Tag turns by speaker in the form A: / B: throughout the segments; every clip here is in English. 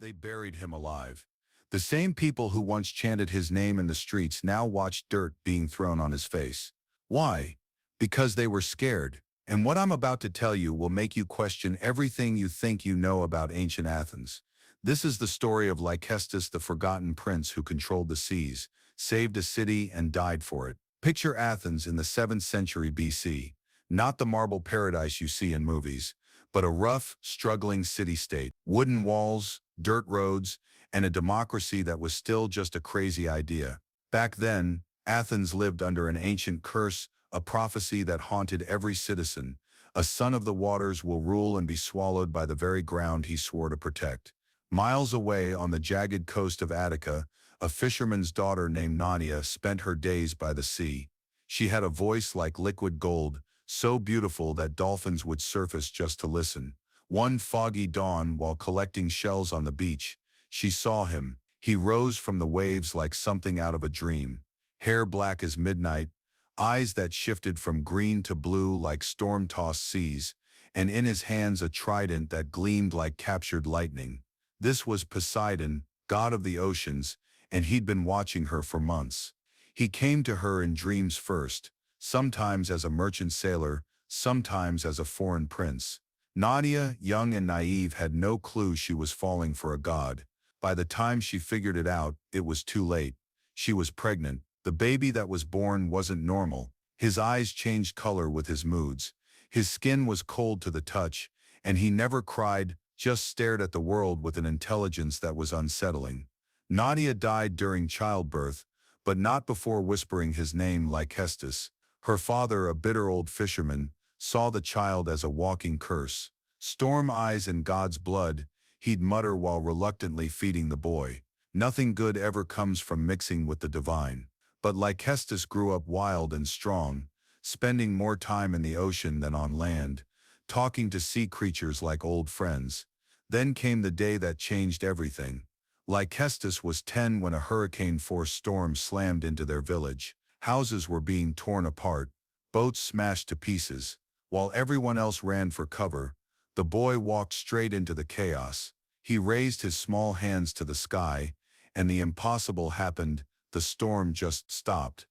A: They buried him alive. The same people who once chanted his name in the streets now watched dirt being thrown on his face. Why? Because they were scared. And what I'm about to tell you will make you question everything you think you know about ancient Athens. This is the story of Lycestis, the forgotten prince who controlled the seas, saved a city, and died for it. Picture Athens in the 7th century BC, not the marble paradise you see in movies, but a rough, struggling city-state, wooden walls, dirt roads, and a democracy that was still just a crazy idea. Back then, Athens lived under an ancient curse, a prophecy that haunted every citizen. A son of the waters will rule and be swallowed by the very ground he swore to protect. Miles away on the jagged coast of Attica, a fisherman's daughter named Nadia spent her days by the sea. She had a voice like liquid gold, so beautiful that dolphins would surface just to listen. One foggy dawn, while collecting shells on the beach, she saw him. He rose from the waves like something out of a dream. Hair black as midnight, eyes that shifted from green to blue like storm-tossed seas, and in his hands a trident that gleamed like captured lightning. This was Poseidon, god of the oceans, and he'd been watching her for months. He came to her in dreams first, sometimes as a merchant sailor, sometimes as a foreign prince. Nadia, young and naive, had no clue she was falling for a god. By the time she figured it out, it was too late. She was pregnant. The baby that was born wasn't normal. His eyes changed color with his moods. His skin was cold to the touch, and he never cried, just stared at the world with an intelligence that was unsettling. Nadia died during childbirth, but not before whispering his name, Lycestis. Her father, a bitter old fisherman, saw the child as a walking curse. Storm eyes and God's blood, he'd mutter while reluctantly feeding the boy. Nothing good ever comes from mixing with the divine. But Lycestis grew up wild and strong, spending more time in the ocean than on land, talking to sea creatures like old friends. Then came the day that changed everything. Lycestis was 10 when a hurricane-force storm slammed into their village. Houses were being torn apart, boats smashed to pieces. While everyone else ran for cover, the boy walked straight into the chaos. He raised his small hands to the sky, and the impossible happened. The storm just stopped.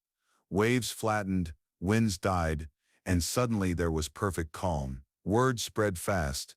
A: Waves flattened, winds died, and suddenly there was perfect calm. Word spread fast.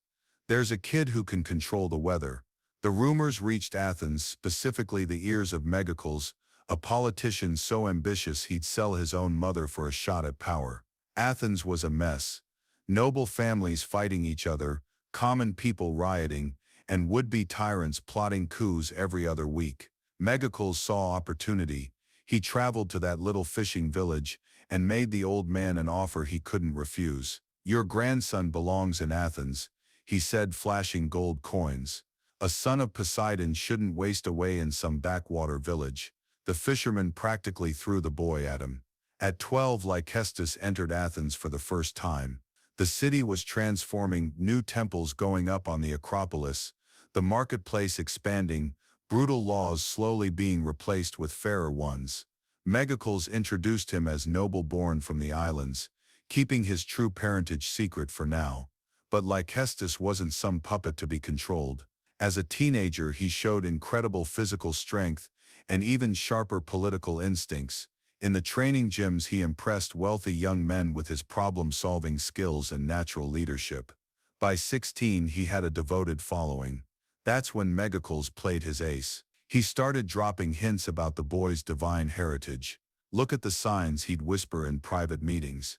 A: There's a kid who can control the weather. The rumors reached Athens, specifically the ears of Megacles, a politician so ambitious he'd sell his own mother for a shot at power. Athens was a mess. Noble families fighting each other, common people rioting, and would-be tyrants plotting coups every other week. Megacles saw opportunity. He traveled to that little fishing village and made the old man an offer he couldn't refuse. "Your grandson belongs in Athens," he said, flashing gold coins. "A son of Poseidon shouldn't waste away in some backwater village." The fisherman practically threw the boy at him. At 12, Lycestis entered Athens for the first time. The city was transforming, new temples going up on the Acropolis, the marketplace expanding, brutal laws slowly being replaced with fairer ones. Megacles introduced him as noble born from the islands, keeping his true parentage secret for now. But Lycestis wasn't some puppet to be controlled. As a teenager, he showed incredible physical strength and even sharper political instincts. In the training gyms, he impressed wealthy young men with his problem-solving skills and natural leadership. By 16, he had a devoted following. That's when Megacles played his ace. He started dropping hints about the boy's divine heritage. "Look at the signs," he'd whisper in private meetings.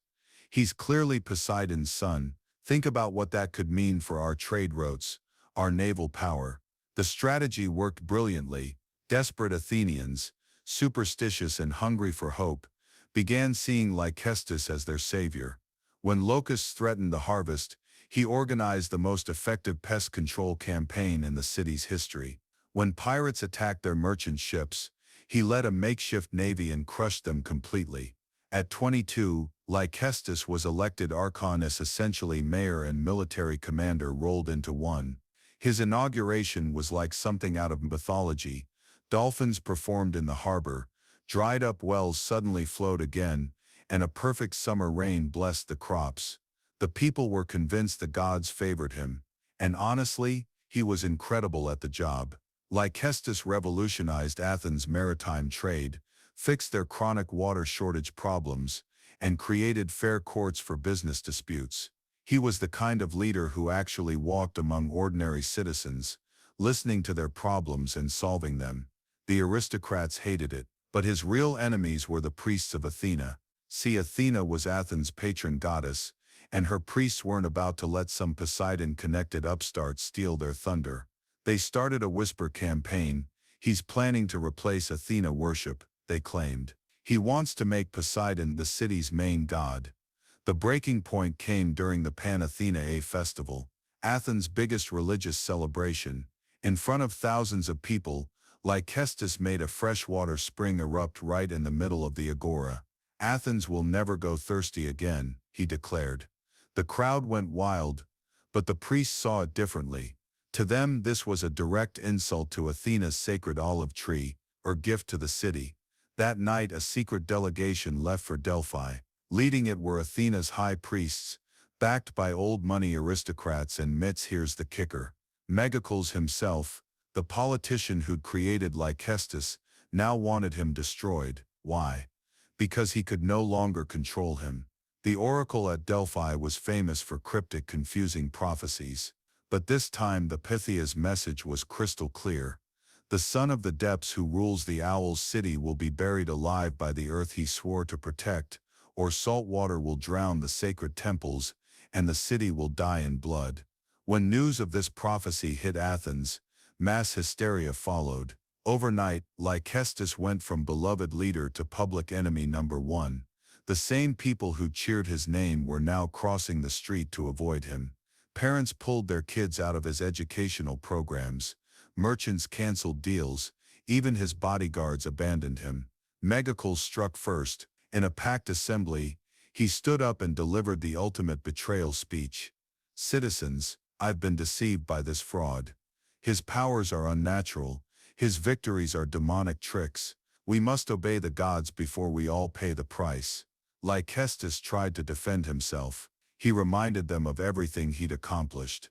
A: "He's clearly Poseidon's son. Think about what that could mean for our trade routes, our naval power." The strategy worked brilliantly. Desperate Athenians, superstitious and hungry for hope, began seeing Lycestis as their savior. When locusts threatened the harvest, he organized the most effective pest control campaign in the city's history. When pirates attacked their merchant ships, he led a makeshift navy and crushed them completely. At 22, Lycestis was elected Archonus, essentially mayor and military commander rolled into one. His inauguration was like something out of mythology. Dolphins performed in the harbor, dried-up wells suddenly flowed again, and a perfect summer rain blessed the crops. The people were convinced the gods favored him, and honestly, he was incredible at the job. Lycestis revolutionized Athens' maritime trade, fixed their chronic water shortage problems, and created fair courts for business disputes. He was the kind of leader who actually walked among ordinary citizens, listening to their problems and solving them. The aristocrats hated it, but his real enemies were the priests of Athena. See, Athena was Athens' patron goddess, and her priests weren't about to let some Poseidon-connected upstart steal their thunder. They started a whisper campaign. He's planning to replace Athena worship, they claimed. He wants to make Poseidon the city's main god. The breaking point came during the Pan-Athenae festival, Athens' biggest religious celebration. In front of thousands of people, Lycestis made a freshwater spring erupt right in the middle of the agora. Athens will never go thirsty again, he declared. The crowd went wild, but the priests saw it differently. To them, this was a direct insult to Athena's sacred olive tree, or gift to the city. That night, a secret delegation left for Delphi. Leading it were Athena's high priests, backed by old money aristocrats and myths. Here's the kicker. Megacles himself, the politician who'd created Lycestis, now wanted him destroyed. Why? Because he could no longer control him. The oracle at Delphi was famous for cryptic, confusing prophecies. But this time the Pythia's message was crystal clear. The son of the depths who rules the owl's city will be buried alive by the earth he swore to protect, or salt water will drown the sacred temples, and the city will die in blood. When news of this prophecy hit Athens, mass hysteria followed. Overnight, Lycestis went from beloved leader to public enemy number one. The same people who cheered his name were now crossing the street to avoid him. Parents pulled their kids out of his educational programs. Merchants canceled deals. Even his bodyguards abandoned him. Megacles struck first. In a packed assembly, he stood up and delivered the ultimate betrayal speech. Citizens, I've been deceived by this fraud. His powers are unnatural. His victories are demonic tricks. We must obey the gods before we all pay the price. Lycestis tried to defend himself. He reminded them of everything he'd accomplished.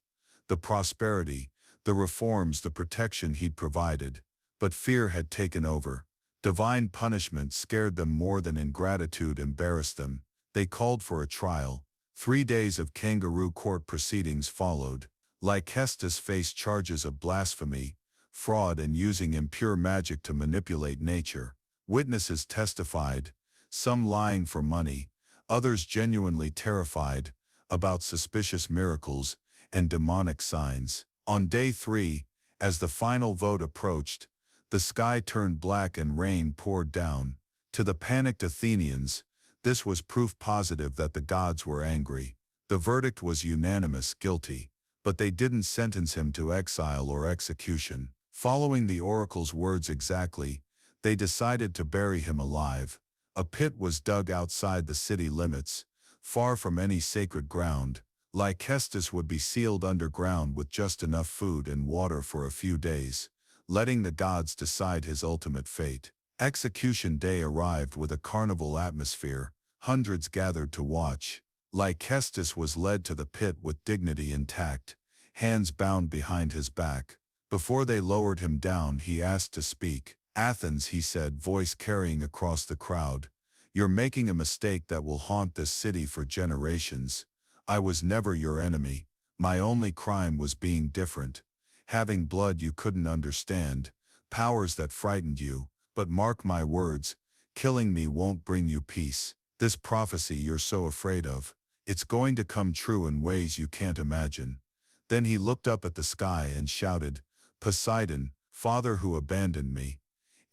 A: The prosperity, the reforms, the protection he'd provided. But fear had taken over. Divine punishment scared them more than ingratitude embarrassed them. They called for a trial. 3 days of kangaroo court proceedings followed. Lycestis faced charges of blasphemy, fraud, and using impure magic to manipulate nature. Witnesses testified, some lying for money, others genuinely terrified, about suspicious miracles and demonic signs. On day 3, as the final vote approached, the sky turned black and rain poured down. To the panicked Athenians, this was proof positive that the gods were angry. The verdict was unanimous, guilty, but they didn't sentence him to exile or execution. Following the oracle's words exactly, they decided to bury him alive. A pit was dug outside the city limits, far from any sacred ground. Lycestis would be sealed underground with just enough food and water for a few days, letting the gods decide his ultimate fate. Execution day arrived with a carnival atmosphere. Hundreds gathered to watch. Lycestis was led to the pit with dignity intact, hands bound behind his back. Before they lowered him down, he asked to speak. Athens, he said, voice carrying across the crowd. You're making a mistake that will haunt this city for generations. I was never your enemy. My only crime was being different. Having blood you couldn't understand, powers that frightened you. But mark my words, killing me won't bring you peace. This prophecy you're so afraid of, it's going to come true in ways you can't imagine. Then he looked up at the sky and shouted, Poseidon, father who abandoned me.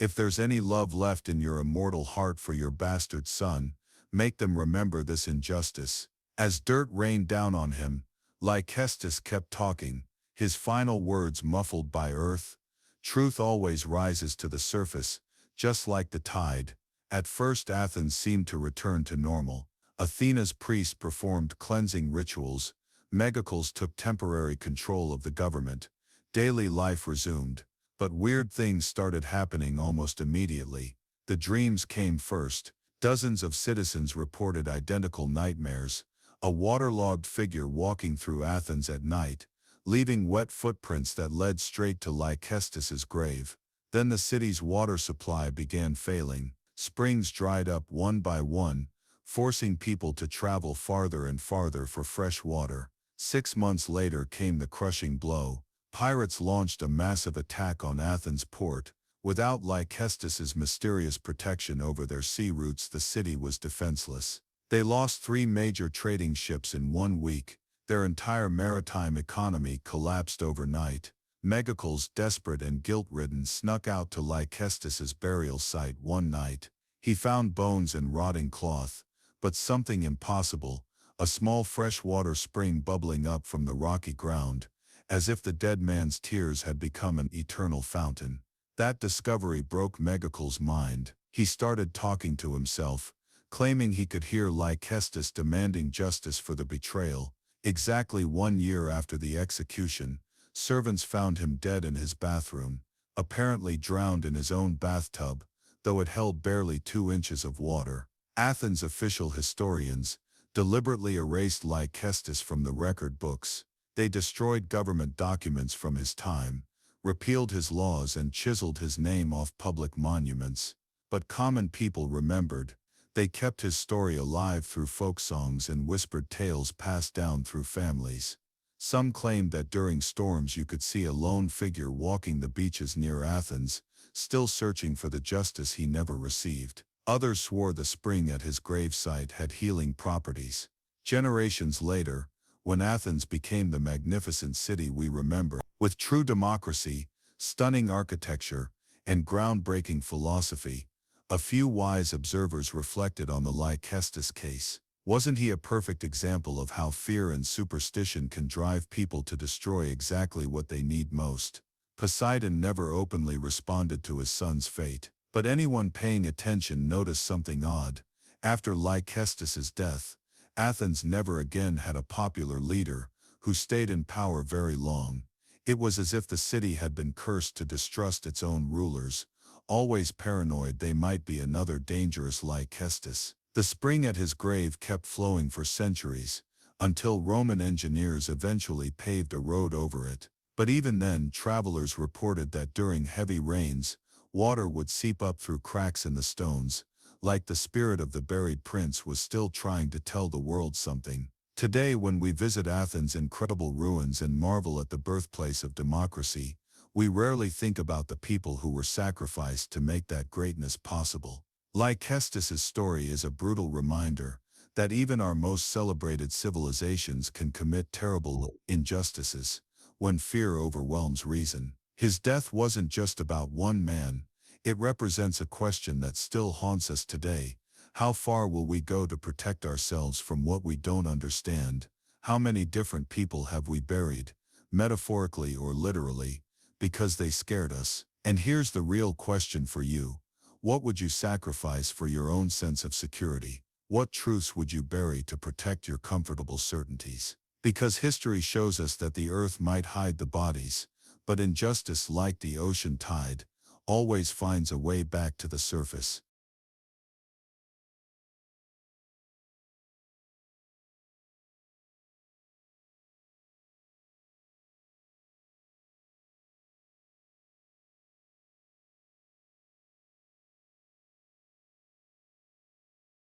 A: If there's any love left in your immortal heart for your bastard son, make them remember this injustice. As dirt rained down on him, Lycestis kept talking, his final words muffled by earth. Truth always rises to the surface, just like the tide. At first Athens seemed to return to normal. Athena's priests performed cleansing rituals. Megacles took temporary control of the government. Daily life resumed. But weird things started happening almost immediately. The dreams came first. Dozens of citizens reported identical nightmares. A waterlogged figure walking through Athens at night, leaving wet footprints that led straight to Lycestis's grave. Then the city's water supply began failing. Springs dried up one by one, forcing people to travel farther and farther for fresh water. 6 months later came the crushing blow. Pirates launched a massive attack on Athens' port. Without Lycestis's mysterious protection over their sea routes, the city was defenseless. They lost 3 major trading ships in 1 week. Their entire maritime economy collapsed overnight. Megacles, desperate and guilt-ridden, snuck out to Lycestis's burial site one night. He found bones and rotting cloth, but something impossible, a small freshwater spring bubbling up from the rocky ground, as if the dead man's tears had become an eternal fountain. That discovery broke Megacles' mind. He started talking to himself, claiming he could hear Lycestis demanding justice for the betrayal. Exactly 1 year after the execution, servants found him dead in his bathroom, apparently drowned in his own bathtub, though it held barely 2 inches of water. Athens' official historians deliberately erased Lycestis from the record books. They destroyed government documents from his time, repealed his laws, and chiseled his name off public monuments. But common people remembered. They kept his story alive through folk songs and whispered tales passed down through families. Some claimed that during storms you could see a lone figure walking the beaches near Athens, still searching for the justice he never received. Others swore the spring at his gravesite had healing properties. Generations later, when Athens became the magnificent city we remember, with true democracy, stunning architecture, and groundbreaking philosophy, a few wise observers reflected on the Lycestis case. Wasn't he a perfect example of how fear and superstition can drive people to destroy exactly what they need most? Poseidon never openly responded to his son's fate, but anyone paying attention noticed something odd. After Lycestis's death, Athens never again had a popular leader who stayed in power very long. It was as if the city had been cursed to distrust its own rulers, always paranoid they might be another dangerous Lycestis. The spring at his grave kept flowing for centuries, until Roman engineers eventually paved a road over it. But even then, travelers reported that during heavy rains, water would seep up through cracks in the stones, like the spirit of the buried prince was still trying to tell the world something. Today, when we visit Athens' incredible ruins and marvel at the birthplace of democracy, we rarely think about the people who were sacrificed to make that greatness possible. Lycestis's story is a brutal reminder that even our most celebrated civilizations can commit terrible injustices when fear overwhelms reason. His death wasn't just about one man. It represents a question that still haunts us today. How far will we go to protect ourselves from what we don't understand? How many different people have we buried, metaphorically or literally, because they scared us? And here's the real question for you. What would you sacrifice for your own sense of security? What truths would you bury to protect your comfortable certainties? Because history shows us that the earth might hide the bodies, but injustice, like the ocean tide, always finds a way back to the surface.